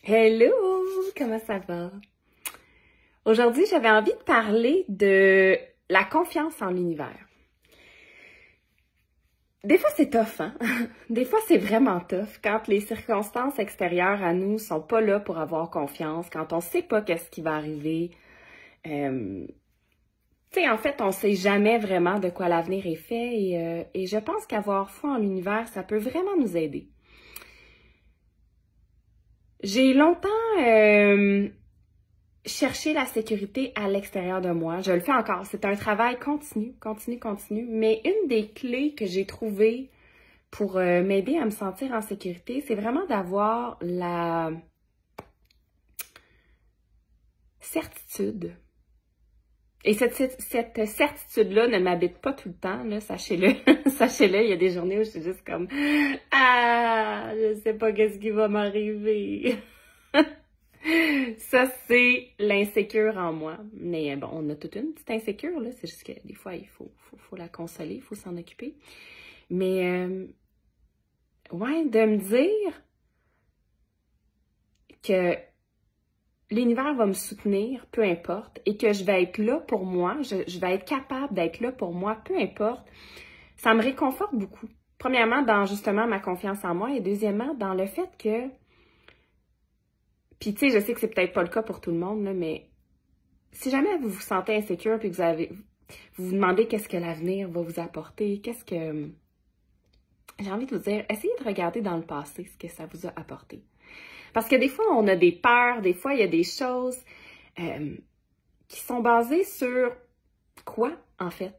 Hello! Comment ça va? Aujourd'hui, j'avais envie de parler de la confiance en l'univers. Des fois, c'est tough, hein? Des fois, c'est vraiment tough quand les circonstances extérieures à nous sont pas là pour avoir confiance, quand on sait pas qu'est-ce qui va arriver. Tu sais, en fait, on sait jamais vraiment de quoi l'avenir est fait et je pense qu'avoir foi en l'univers, ça peut vraiment nous aider. J'ai longtemps cherché la sécurité à l'extérieur de moi. Je le fais encore. C'est un travail continu. Mais une des clés que j'ai trouvées pour m'aider à me sentir en sécurité, c'est vraiment d'avoir la certitude. Et cette certitude-là ne m'habite pas tout le temps, là, sachez-le. Sachez-le, il y a des journées où je suis juste comme « Ah, je sais pas qu'est-ce qui va m'arriver. » Ça, c'est l'insécure en moi. Mais bon, on a toute une petite insécure, là. C'est juste que des fois, il faut la consoler, il faut s'en occuper. Mais, ouais, de me dire que l'univers va me soutenir, peu importe, et que je vais être là pour moi, je vais être capable d'être là pour moi, peu importe, ça me réconforte beaucoup. Premièrement, dans justement ma confiance en moi, et deuxièmement, dans le fait que, puis tu sais, je sais que c'est peut-être pas le cas pour tout le monde, là, mais si jamais vous vous sentez insécure, puis que vous vous demandez qu'est-ce que l'avenir va vous apporter, j'ai envie de vous dire, essayez de regarder dans le passé ce que ça vous a apporté. Parce que des fois, on a des peurs, des fois, il y a des choses qui sont basées sur quoi, en fait?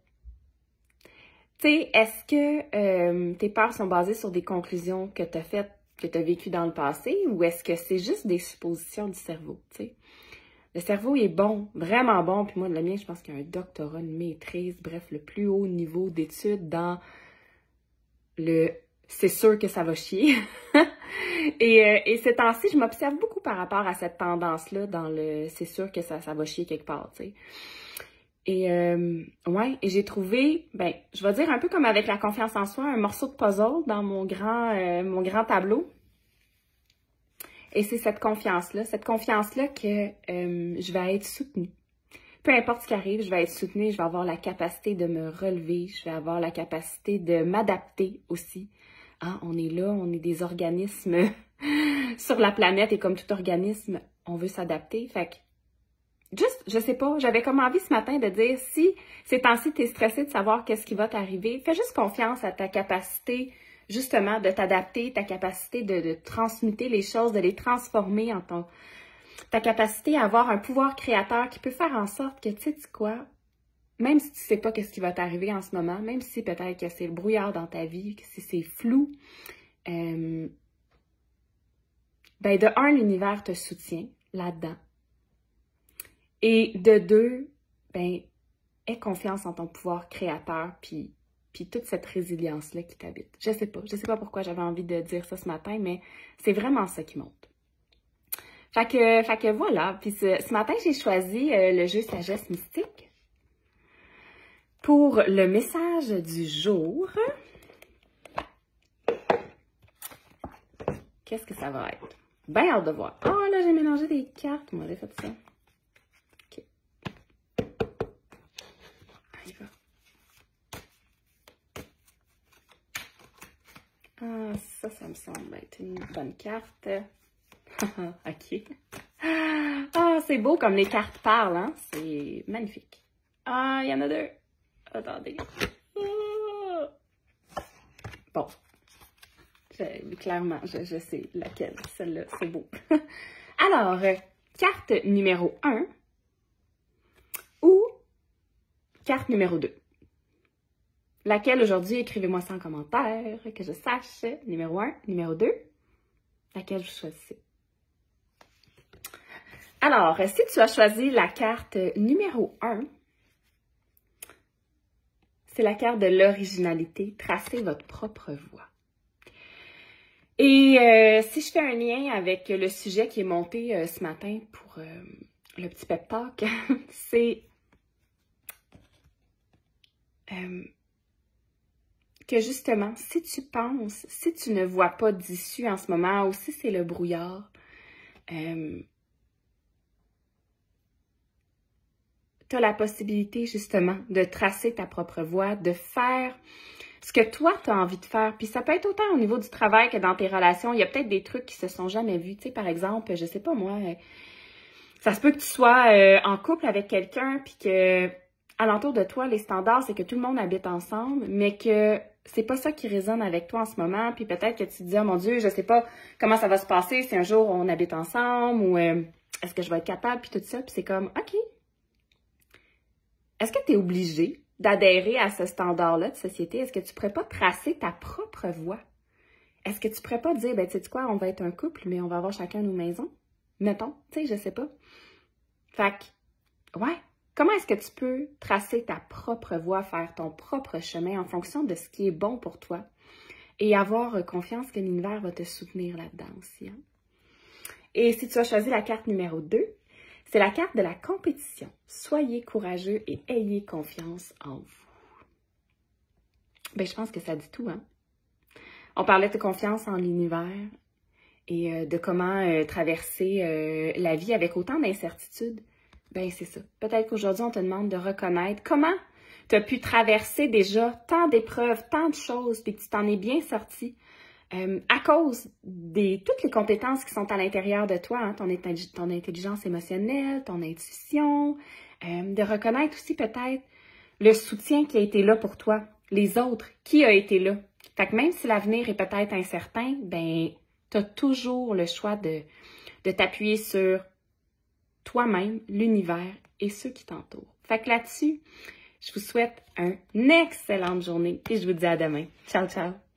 Tu sais, est-ce que tes peurs sont basées sur des conclusions que tu as faites, que tu as vécues dans le passé, ou est-ce que c'est juste des suppositions du cerveau, tu sais? Le cerveau est bon, vraiment bon, puis moi, le mien, je pense qu'il y a un doctorat, une maîtrise, bref, le plus haut niveau d'études dans le « c'est sûr que ça va chier ». Et ces temps-ci, je m'observe beaucoup par rapport à cette tendance-là dans le « c'est sûr que ça va chier quelque part », tu sais. Et ouais, et j'ai trouvé, ben, je vais dire un peu comme avec la confiance en soi, un morceau de puzzle dans mon grand tableau. Et c'est cette confiance-là que je vais être soutenue. Peu importe ce qui arrive, je vais être soutenue, je vais avoir la capacité de me relever, je vais avoir la capacité de m'adapter aussi. Hein, on est là, on est des organismes sur la planète et comme tout organisme, on veut s'adapter. Fait que, juste, je sais pas, j'avais comme envie ce matin de dire, si ces temps-ci t'es stressé de savoir qu'est-ce qui va t'arriver, fais juste confiance à ta capacité, justement, de t'adapter, ta capacité de transmuter les choses, de les transformer en ta capacité à avoir un pouvoir créateur qui peut faire en sorte que, tu sais quoi, même si tu sais pas qu'est-ce qui va t'arriver en ce moment, même si peut-être que c'est le brouillard dans ta vie, que si c'est flou, ben de un, l'univers te soutient là-dedans. Et de deux, ben, aie confiance en ton pouvoir créateur, puis toute cette résilience-là qui t'habite. Je sais pas pourquoi j'avais envie de dire ça ce matin, mais c'est vraiment ça qui monte. Fait que voilà, puis ce matin, j'ai choisi le jeu Sagesse Mystique. Pour le message du jour, qu'est-ce que ça va être? Ben hâte de voir. Oh là, j'ai mélangé des cartes. Moi, j'ai fait ça. OK. On y va. Ah, ça me semble être une bonne carte. OK. Ah, c'est beau comme les cartes parlent, hein? C'est magnifique. Ah, il y en a deux. Attendez. Bon. Clairement, je sais laquelle. Celle-là, c'est beau. Alors, carte numéro 1 ou carte numéro 2. Laquelle aujourd'hui, écrivez-moi ça en commentaire, que je sache. Numéro 1, numéro 2. Laquelle vous choisissez? Alors, si tu as choisi la carte numéro 1, c'est la carte de l'originalité. Tracez votre propre voie. Et si je fais un lien avec le sujet qui est monté ce matin pour le petit pep talk, c'est que justement, si tu ne vois pas d'issue en ce moment, ou si c'est le brouillard, tu as la possibilité justement de tracer ta propre voie, de faire ce que toi, tu as envie de faire. Puis ça peut être autant au niveau du travail que dans tes relations. Il y a peut-être des trucs qui se sont jamais vus. Tu sais, par exemple, je sais pas moi, ça se peut que tu sois en couple avec quelqu'un puis que alentour de toi, les standards, c'est que tout le monde habite ensemble, mais que c'est pas ça qui résonne avec toi en ce moment. Puis peut-être que tu te dis, oh mon Dieu, je sais pas comment ça va se passer si un jour on habite ensemble ou est-ce que je vais être capable, puis tout ça. Puis c'est comme, OK. Est-ce que tu es obligé d'adhérer à ce standard-là de société? Est-ce que tu pourrais pas tracer ta propre voie? Est-ce que tu pourrais pas dire, ben tu sais quoi, on va être un couple, mais on va avoir chacun nos maisons? Mettons, tu sais, je sais pas. Fait que, ouais. Comment est-ce que tu peux tracer ta propre voie, faire ton propre chemin en fonction de ce qui est bon pour toi et avoir confiance que l'univers va te soutenir là-dedans aussi. Hein? Et si tu as choisi la carte numéro 2, c'est la carte de la compétition. Soyez courageux et ayez confiance en vous. Ben, je pense que ça dit tout, hein? On parlait de confiance en l'univers et de comment traverser la vie avec autant d'incertitudes. Ben, c'est ça. Peut-être qu'aujourd'hui, on te demande de reconnaître comment tu as pu traverser déjà tant d'épreuves, tant de choses, puis que tu t'en es bien sorti à cause de toutes les compétences qui sont à l'intérieur de toi, hein, ton intelligence émotionnelle, ton intuition, de reconnaître aussi peut-être le soutien qui a été là pour toi, les autres, qui a été là. Fait que même si l'avenir est peut-être incertain, ben, tu as toujours le choix de t'appuyer sur toi-même, l'univers et ceux qui t'entourent. Fait que là-dessus, je vous souhaite une excellente journée et je vous dis à demain. Ciao, ciao!